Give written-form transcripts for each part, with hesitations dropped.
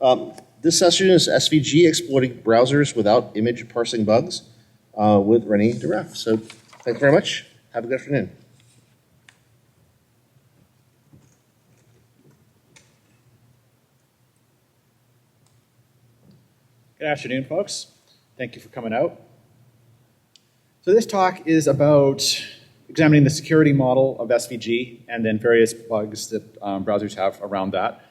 This session is SVG exploiting browsers without image parsing bugs with Rennie deGraaf. So thank you very much. Have a good afternoon. Good afternoon, folks. Thank you for coming out. So this talk is about examining the security model of SVG and then various bugs that browsers have around that.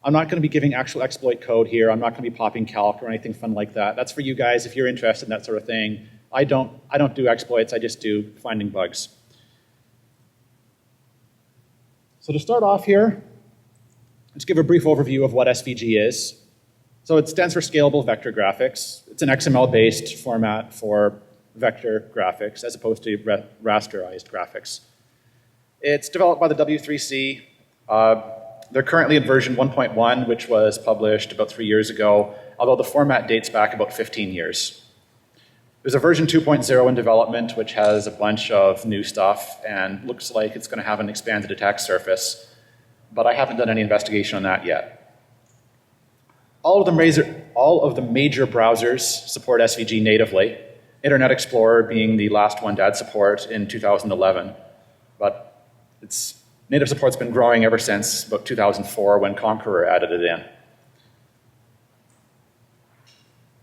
I'm not going to be giving actual exploit code here. I'm not going to be popping calc or anything fun like that. That's for you guys if you're interested in that sort of thing. I don't do exploits. I just do finding bugs. So to start off here, let's give a brief overview of what SVG is. So it stands for Scalable Vector Graphics. It's an XML-based format for vector graphics as opposed to rasterized graphics. It's developed by the W3C. They're currently in version 1.1, which was published about 3 years ago, although the format dates back about 15 years. There's a version 2.0 in development, which has a bunch of new stuff and looks like it's going to have an expanded attack surface, but I haven't done any investigation on that yet. All of the major browsers support SVG natively, Internet Explorer being the last one to add support in 2011, but native support's been growing ever since about 2004 when Conqueror added it in.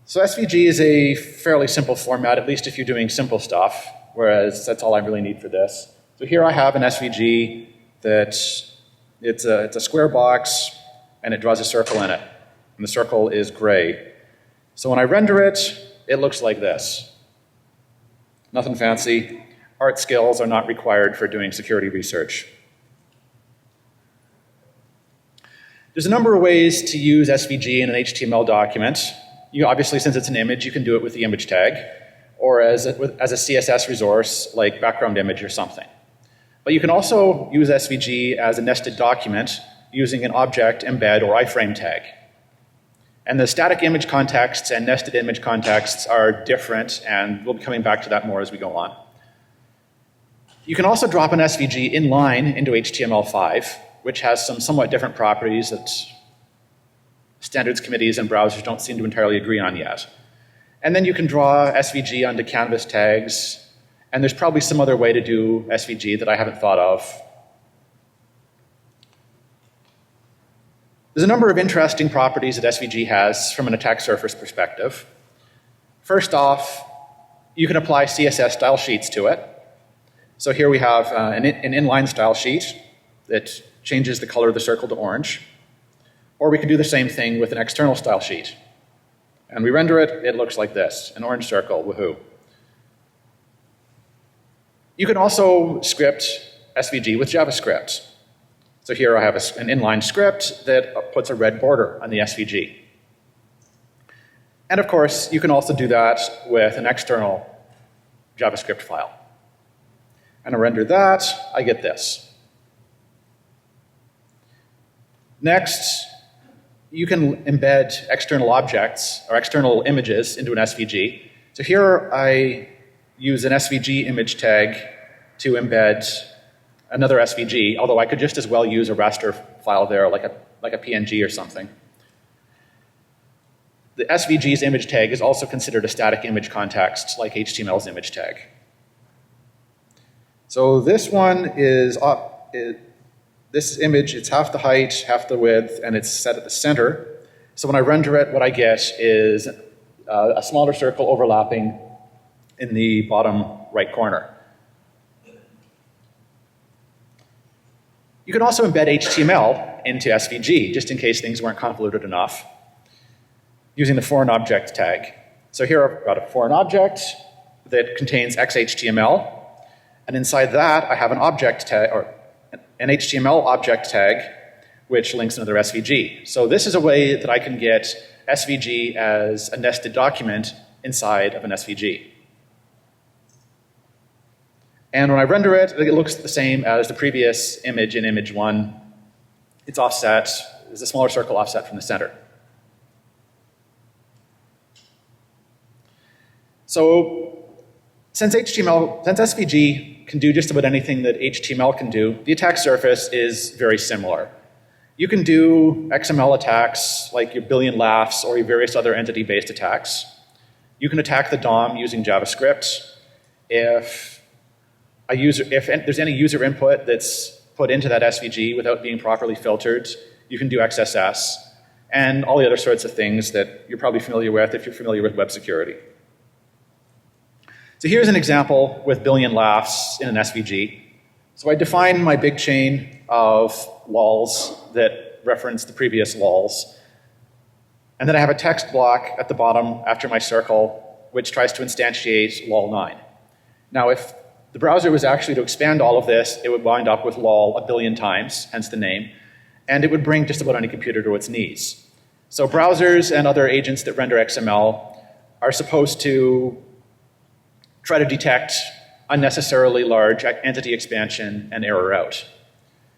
So SVG is a fairly simple format, at least if you're doing simple stuff, whereas that's all I really need for this. So here I have an SVG that it's a square box and it draws a circle in it. And the circle is gray. So when I render it, it looks like this. Nothing fancy. Art skills are not required for doing security research. There's a number of ways to use SVG in an HTML document. Obviously, since it's an image, you can do it with the image tag, or as a CSS resource, like background image or something. But you can also use SVG as a nested document using an object, embed, or iframe tag. And the static image contexts and nested image contexts are different, and we'll be coming back to that more as we go on. You can also drop an SVG inline into HTML5, which has some somewhat different properties that standards committees and browsers don't seem to entirely agree on yet. And then you can draw SVG onto canvas tags, and there's probably some other way to do SVG that I haven't thought of. There's a number of interesting properties that SVG has from an attack surface perspective. First off, you can apply CSS style sheets to it. So here we have an inline style sheet that changes the color of the circle to orange. Or we can do the same thing with an external style sheet. And we render it, it looks like this, an orange circle, woohoo. You can also script SVG with JavaScript. So here I have an inline script that puts a red border on the SVG. And of course, you can also do that with an external JavaScript file. And I render that, I get this. Next, you can embed external objects or external images into an SVG. So here I use an SVG image tag to embed another SVG, although I could just as well use a raster file there, like a PNG or something. The SVG's image tag is also considered a static image context, like HTML's image tag. So this one is this image, it's half the height, half the width, and it's set at the center. So when I render it, what I get is a smaller circle overlapping in the bottom right corner. You can also embed HTML into SVG, just in case things weren't convoluted enough, using the foreign object tag. So here I've got a foreign object that contains XHTML, and inside that I have an object tag, or an HTML object tag, which links another SVG. So this is a way that I can get SVG as a nested document inside of an SVG. And when I render it, it looks the same as the previous image in image 1. It's offset, there's a smaller circle offset from the center. So since SVG can do just about anything that HTML can do, the attack surface is very similar. You can do XML attacks like your billion laughs or your various other entity-based attacks. You can attack the DOM using JavaScript. If there's any user input that's put into that SVG without being properly filtered, you can do XSS and all the other sorts of things that you're probably familiar with if you're familiar with web security. So here's an example with billion laughs in an SVG. So I define my big chain of lols that reference the previous lols. And then I have a text block at the bottom after my circle, which tries to instantiate lol9. Now, if the browser was actually to expand all of this, it would wind up with lol a billion times, hence the name, and it would bring just about any computer to its knees. So browsers and other agents that render XML are supposed to try to detect unnecessarily large entity expansion and error out.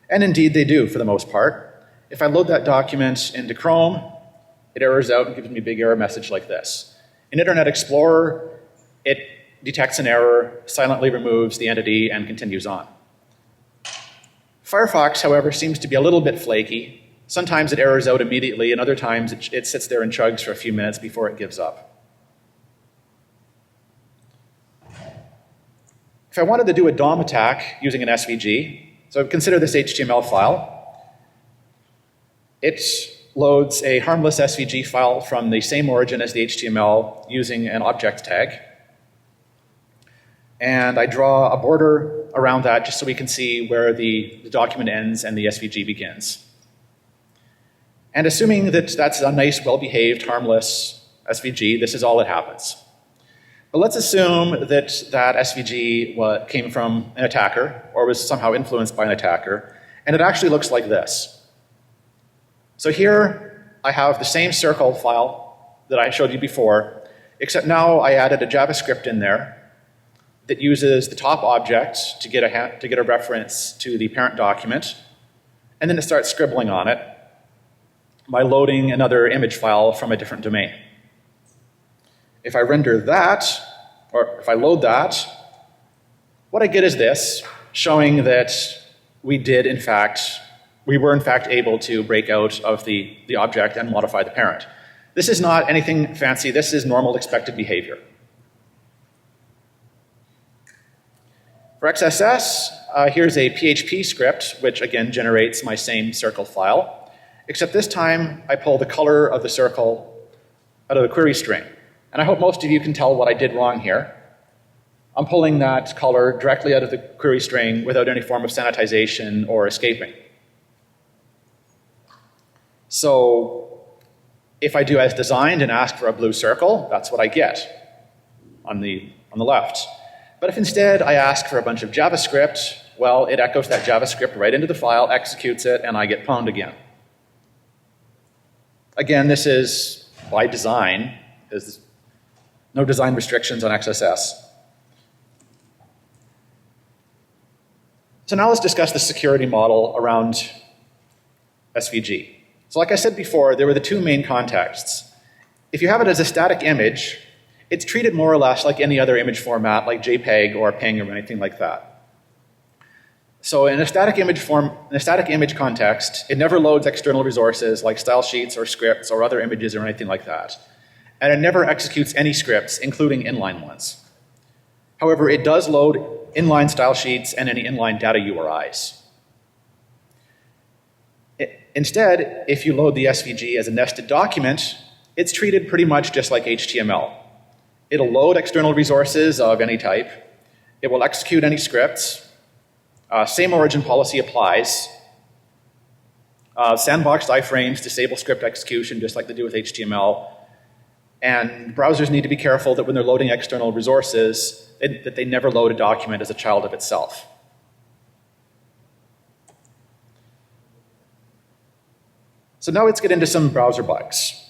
And indeed they do for the most part. If I load that document into Chrome, it errors out and gives me a big error message like this. In Internet Explorer, it detects an error, silently removes the entity, and continues on. Firefox, however, seems to be a little bit flaky. Sometimes it errors out immediately, and other times it sits there and chugs for a few minutes before it gives up. If I wanted to do a DOM attack using an SVG, so consider this HTML file. It loads a harmless SVG file from the same origin as the HTML using an object tag. And I draw a border around that just so we can see where the document ends and the SVG begins. And assuming that that's a nice, well-behaved, harmless SVG, this is all that happens. But let's assume that that SVG came from an attacker or was somehow influenced by an attacker, and it actually looks like this. So here I have the same circle file that I showed you before, except now I added a JavaScript in there that uses the top object to get a reference to the parent document, and then it starts scribbling on it by loading another image file from a different domain. If I render that, or if I load that, what I get is this, showing that we were in fact able to break out of the object and modify the parent. This is not anything fancy, this is normal expected behavior. For XSS, here's a PHP script, which again generates my same circle file, except this time I pull the color of the circle out of the query string. And I hope most of you can tell what I did wrong here. I'm pulling that color directly out of the query string without any form of sanitization or escaping. So if I do as designed and ask for a blue circle, that's what I get on the left. But if instead I ask for a bunch of JavaScript, well, it echoes that JavaScript right into the file, executes it, and I get pwned again. Again, this is by design. There's no design restrictions on XSS. So now let's discuss the security model around SVG. So like I said before, there were the two main contexts. If you have it as a static image, it's treated more or less like any other image format, like JPEG or PNG or anything like that. So in a static image context, it never loads external resources like stylesheets or scripts or other images or anything like that. And it never executes any scripts, including inline ones. However, it does load inline stylesheets and any inline data URIs. Instead, if you load the SVG as a nested document, it's treated pretty much just like HTML. It'll load external resources of any type. It will execute any scripts. Same origin policy applies. Sandboxed iframes disable script execution just like they do with HTML. And browsers need to be careful that when they're loading external resources, that they never load a document as a child of itself. So now let's get into some browser bugs.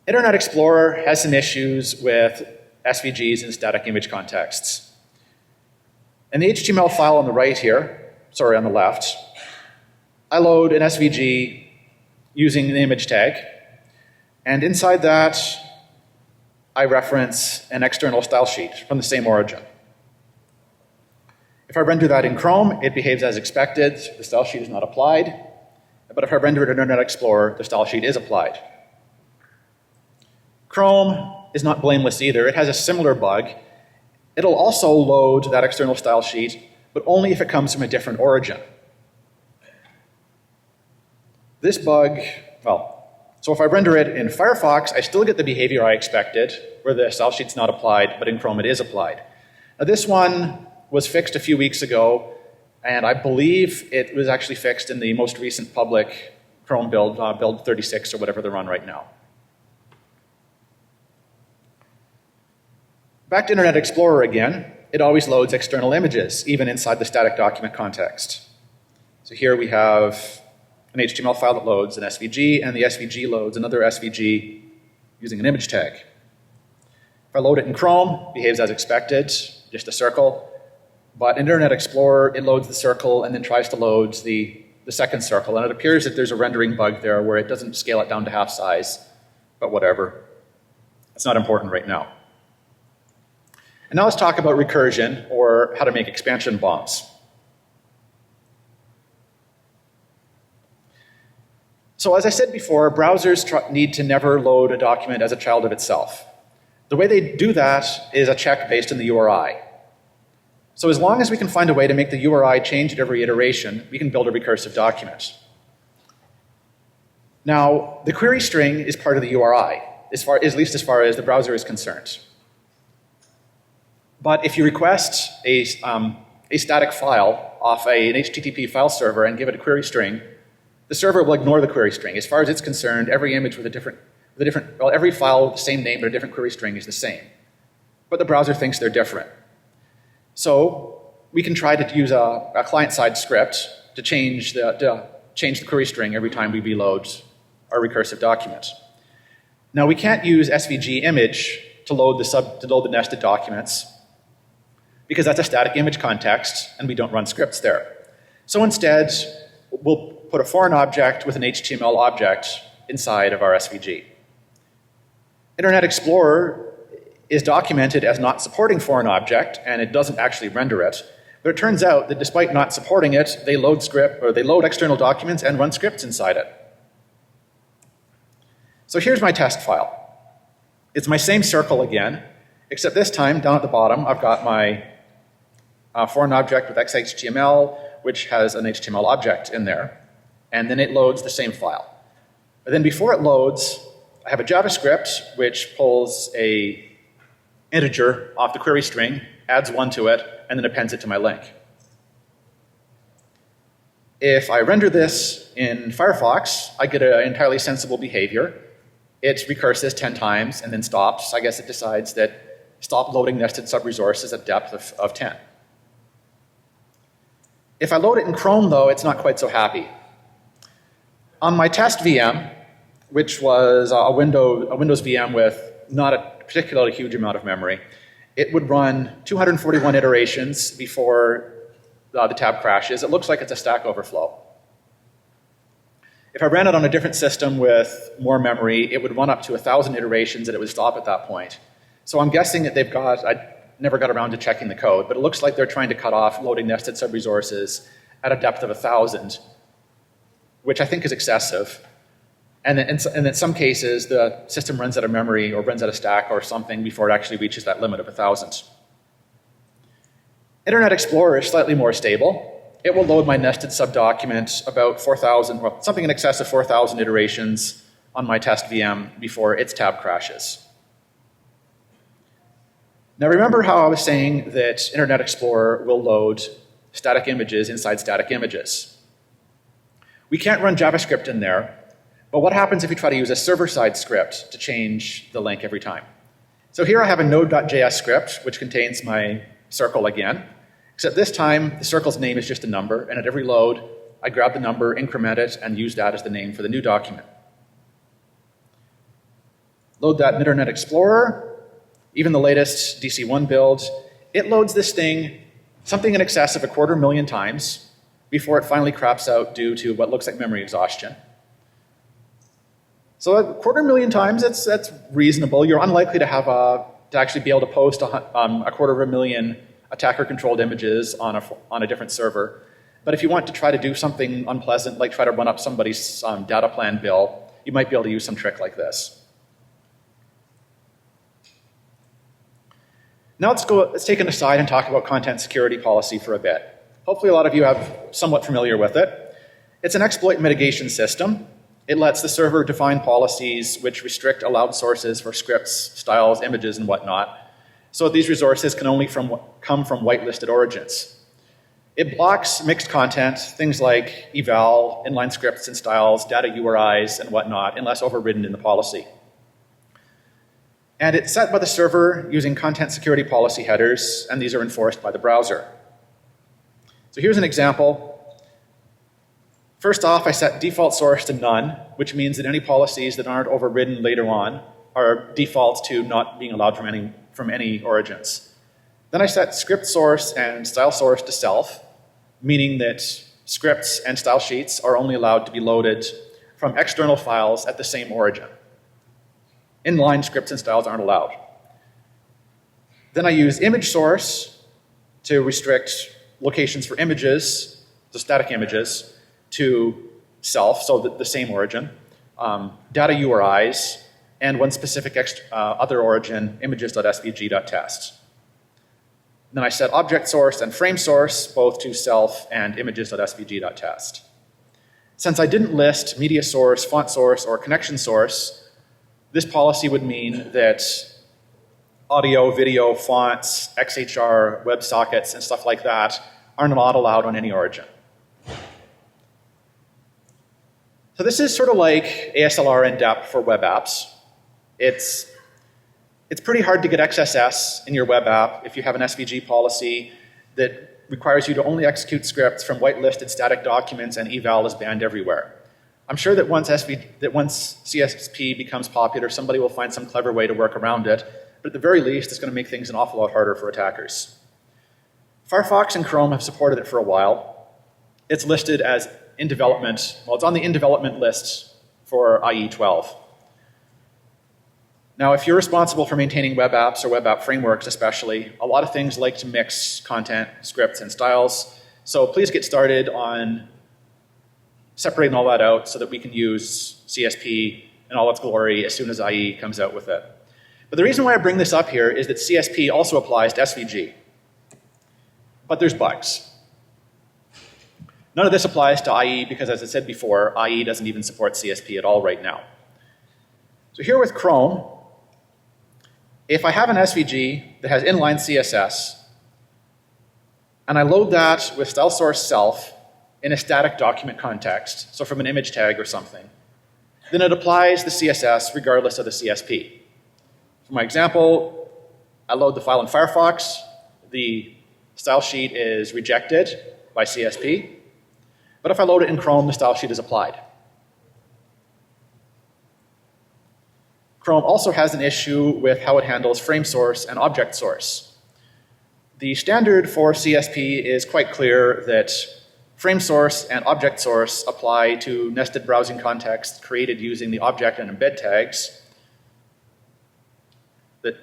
Internet Explorer has some issues with SVGs in static image contexts. In the HTML file on the right here, sorry, on the left, I load an SVG using an image tag. And inside that, I reference an external style sheet from the same origin. If I render that in Chrome, it behaves as expected. The style sheet is not applied. But if I render it in Internet Explorer, the style sheet is applied. Chrome is not blameless either. It has a similar bug. It'll also load that external style sheet, but only if it comes from a different origin. This bug, so if I render it in Firefox, I still get the behavior I expected, where the style sheet's not applied, but in Chrome it is applied. Now this one was fixed a few weeks ago, and I believe it was actually fixed in the most recent public Chrome build, build 36 or whatever they're on right now. Back to Internet Explorer again, it always loads external images, even inside the static document context. So here we have an HTML file that loads an SVG, and the SVG loads another SVG using an image tag. If I load it in Chrome, it behaves as expected, just a circle. But in Internet Explorer, it loads the circle and then tries to load the second circle. And it appears that there's a rendering bug there where it doesn't scale it down to half size, but whatever. It's not important right now. And now let's talk about recursion, or how to make expansion bombs. So as I said before, browsers need to never load a document as a child of itself. The way they do that is a check based on the URI. So as long as we can find a way to make the URI change at every iteration, we can build a recursive document. Now, the query string is part of the URI, at least as far as the browser is concerned. But if you request a static file off an HTTP file server and give it a query string, the server will ignore the query string. As far as it's concerned, every image with every file with the same name but a different query string is the same. But the browser thinks they're different. So we can try to use a client-side script to change the query string every time we reload our recursive document. Now we can't use SVG image to load the nested documents because that's a static image context and we don't run scripts there. So instead, we'll put a foreign object with an HTML object inside of our SVG. Internet Explorer is documented as not supporting foreign object, and it doesn't actually render it. But it turns out that despite not supporting it, they load external documents and run scripts inside it. So here's my test file. It's my same circle again, except this time down at the bottom I've got my foreign object with XHTML, which has an HTML object in there, and then it loads the same file. But then before it loads, I have a JavaScript which pulls a integer off the query string, adds 1 to it, and then appends it to my link. If I render this in Firefox, I get an entirely sensible behavior. It recurses 10 times and then stops. I guess it decides that stop loading nested sub-resources at depth of 10. If I load it in Chrome, though, it's not quite so happy. On my test VM, which was a Windows VM with not a particularly huge amount of memory, it would run 241 iterations before the tab crashes. It looks like it's a Stack Overflow. If I ran it on a different system with more memory, it would run up to 1,000 iterations and it would stop at that point. So I'm guessing that I never got around to checking the code, but it looks like they're trying to cut off loading nested sub-resources at a depth of 1,000, which I think is excessive. And in some cases, the system runs out of memory or runs out of stack or something before it actually reaches that limit of 1,000. Internet Explorer is slightly more stable. It will load my nested subdocument about 4,000, well, something in excess of 4,000 iterations on my test VM before its tab crashes. Now remember how I was saying that Internet Explorer will load static images inside static images. We can't run JavaScript in there, but what happens if you try to use a server-side script to change the link every time? So here I have a node.js script, which contains my circle again, except this time the circle's name is just a number, and at every load, I grab the number, increment it, and use that as the name for the new document. Load that in Internet Explorer. Even the latest DC1 build, it loads this thing something in excess of 250,000 times before it finally craps out due to what looks like memory exhaustion. So 250,000 times, that's reasonable. You're unlikely to have to actually be able to post 250,000 attacker-controlled images on a different server. But if you want to try to do something unpleasant, like try to run up somebody's data plan bill, you might be able to use some trick like this. Now let's take an aside and talk about content security policy for a bit. Hopefully a lot of you are somewhat familiar with it. It's an exploit mitigation system. It lets the server define policies which restrict allowed sources for scripts, styles, images, and whatnot. So these resources can only come from whitelisted origins. It blocks mixed content, things like eval, inline scripts and styles, data URIs, and whatnot, unless overridden in the policy. And it's set by the server using content security policy headers, and these are enforced by the browser. So here's an example. First off, I set default source to none, which means that any policies that aren't overridden later on are defaults to not being allowed from any origins. Then I set script source and style source to self, meaning that scripts and style sheets are only allowed to be loaded from external files at the same origin. Inline scripts and styles aren't allowed. Then I use image source to restrict locations for images, the static images, to self, so the same origin, data URIs, and one specific other origin, images.svg.test. Then I set object source and frame source both to self and images.svg.test. Since I didn't list media source, font source, or connection source, this policy would mean that audio, video, fonts, XHR, WebSockets, and stuff like that are not allowed on any origin. So this is sort of like ASLR in depth for web apps. It's pretty hard to get XSS in your web app if you have an SVG policy that requires you to only execute scripts from whitelisted static documents and eval is banned everywhere. I'm sure that once CSP becomes popular, somebody will find some clever way to work around it, but at the very least, it's going to make things an awful lot harder for attackers. Firefox and Chrome have supported it for a while. It's listed as in development, well, it's on the in development list for IE 12. Now, if you're responsible for maintaining web apps or web app frameworks especially, a lot of things like to mix content, scripts, and styles. So please get started on separating all that out so that we can use CSP in all its glory as soon as IE comes out with it. But the reason why I bring this up here is that CSP also applies to SVG. But there's bugs. None of this applies to IE because, as I said before, IE doesn't even support CSP at all right now. So here with Chrome, if I have an SVG that has inline CSS, and I load that with style source self in a static document context, so from an image tag or something, then it applies the CSS regardless of the CSP. For my example, I load the file in Firefox, the style sheet is rejected by CSP, but if I load it in Chrome, the style sheet is applied. Chrome also has an issue with how it handles frame source and object source. The standard for CSP is quite clear that frame source and object source apply to nested browsing contexts created using the object and embed tags.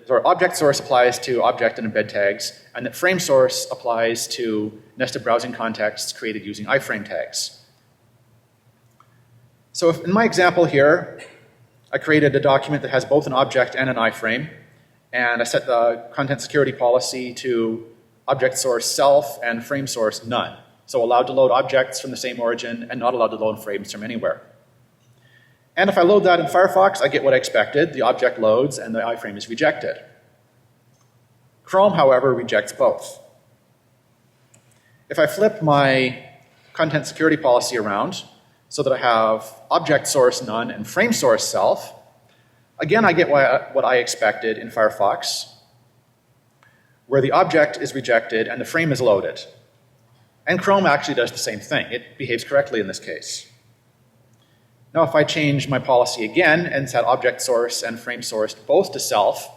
Object source applies to object and embed tags, and that frame source applies to nested browsing contexts created using iframe tags. So if in my example here, I created a document that has both an object and an iframe, and I set the content security policy to object source self and frame source none. So allowed to load objects from the same origin and not allowed to load frames from anywhere. And if I load that in Firefox, I get what I expected. The object loads and the iframe is rejected. Chrome, however, rejects both. If I flip my content security policy around so that I have object source none and frame source self, again I get what I expected in Firefox, where the object is rejected and the frame is loaded. And Chrome actually does the same thing. It behaves correctly in this case. Now if I change my policy again and set object source and frame source both to self,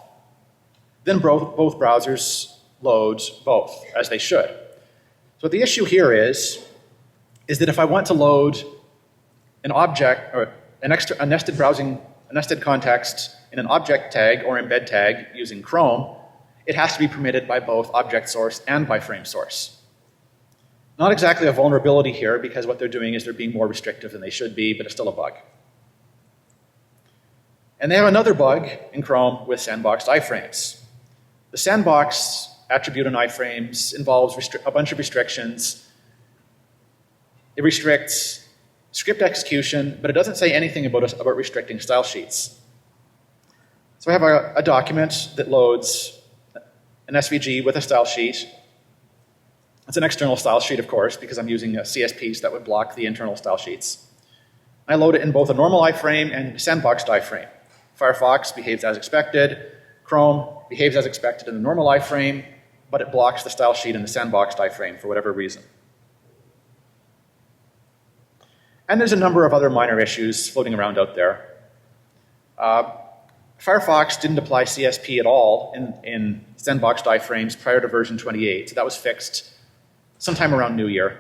then both browsers load both, as they should. So what the issue here is that if I want to load an object or a nested context in an object tag or embed tag using Chrome, it has to be permitted by both object source and by frame source. Not exactly a vulnerability here, because what they're doing is they're being more restrictive than they should be, but it's still a bug. And they have another bug in Chrome with sandboxed iframes. The sandbox attribute in iframes involves a bunch of restrictions. It restricts script execution, but it doesn't say anything about restricting style sheets. So I have a document that loads an SVG with a style sheet. It's an external style sheet, of course, because I'm using CSPs that would block the internal style sheets. I load it in both a normal iframe and a sandboxed iframe. Firefox behaves as expected. Chrome behaves as expected in the normal iframe, but it blocks the style sheet in the sandboxed iframe for whatever reason. And there's a number of other minor issues floating around out there. Firefox didn't apply CSP at all in sandboxed iframes prior to version 28. So that was fixed sometime around New Year.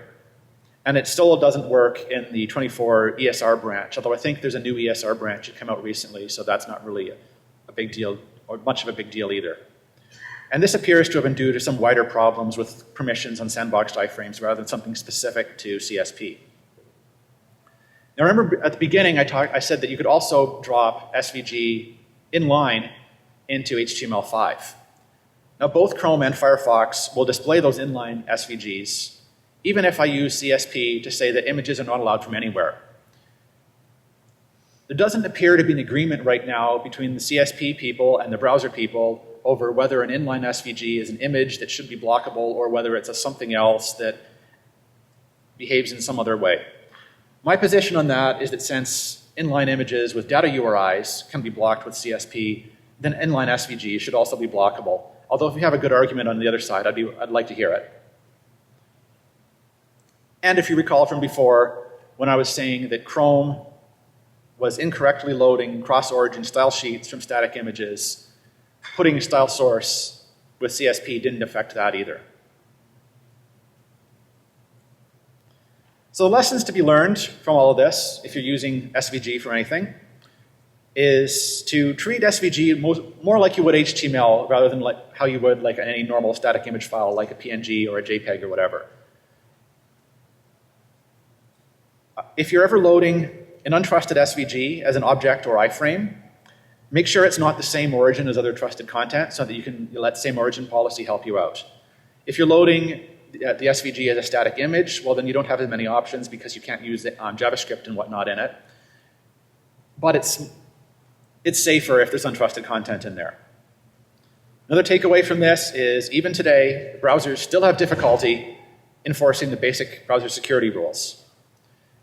And it still doesn't work in the 24 ESR branch, although I think there's a new ESR branch that came out recently, so that's not really a big deal, or much of a big deal either. And this appears to have been due to some wider problems with permissions on sandboxed iframes rather than something specific to CSP. Now remember, at the beginning I said that you could also drop SVG inline into HTML5. Now both Chrome and Firefox will display those inline SVGs, even if I use CSP to say that images are not allowed from anywhere. There doesn't appear to be an agreement right now between the CSP people and the browser people over whether an inline SVG is an image that should be blockable or whether it's a something else that behaves in some other way. My position on that is that since inline images with data URIs can be blocked with CSP, then inline SVG should also be blockable. Although if you have a good argument on the other side, I'd like to hear it. And if you recall from before, when I was saying that Chrome was incorrectly loading cross-origin style sheets from static images, putting style source with CSP didn't affect that either. So the lessons to be learned from all of this, if you're using SVG for anything, is to treat SVG more like you would HTML rather than like how you would like any normal static image file like a PNG or a JPEG or whatever. If you're ever loading an untrusted SVG as an object or iframe, make sure it's not the same origin as other trusted content so that you can let same origin policy help you out. If you're loading the SVG as a static image, well then you don't have as many options because you can't use JavaScript and whatnot in it. But it's safer if there's untrusted content in there. Another takeaway from this is even today, browsers still have difficulty enforcing the basic browser security rules.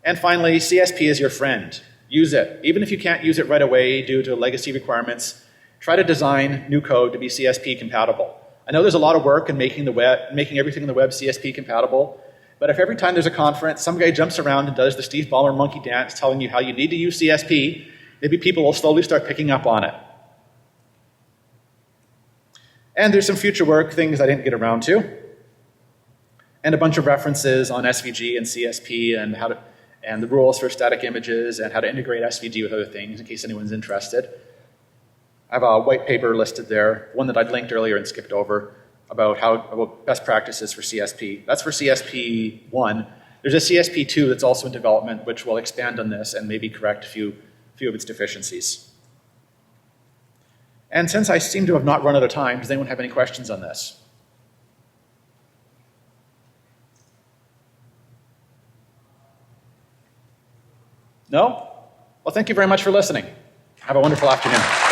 And finally, CSP is your friend. Use it. Even if you can't use it right away due to legacy requirements, try to design new code to be CSP compatible. I know there's a lot of work in making everything in the web CSP compatible, but if every time there's a conference, some guy jumps around and does the Steve Ballmer monkey dance telling you how you need to use CSP, maybe people will slowly start picking up on it. And there's some future work, things I didn't get around to, and a bunch of references on SVG and CSP and the rules for static images and how to integrate SVG with other things in case anyone's interested. I have a white paper listed there, one that I'd linked earlier and skipped over, about best practices for CSP. That's for CSP 1. There's a CSP 2 that's also in development, which will expand on this and maybe correct a few of its deficiencies. And since I seem to have not run out of time, does anyone have any questions on this? No? Well, thank you very much for listening. Have a wonderful afternoon.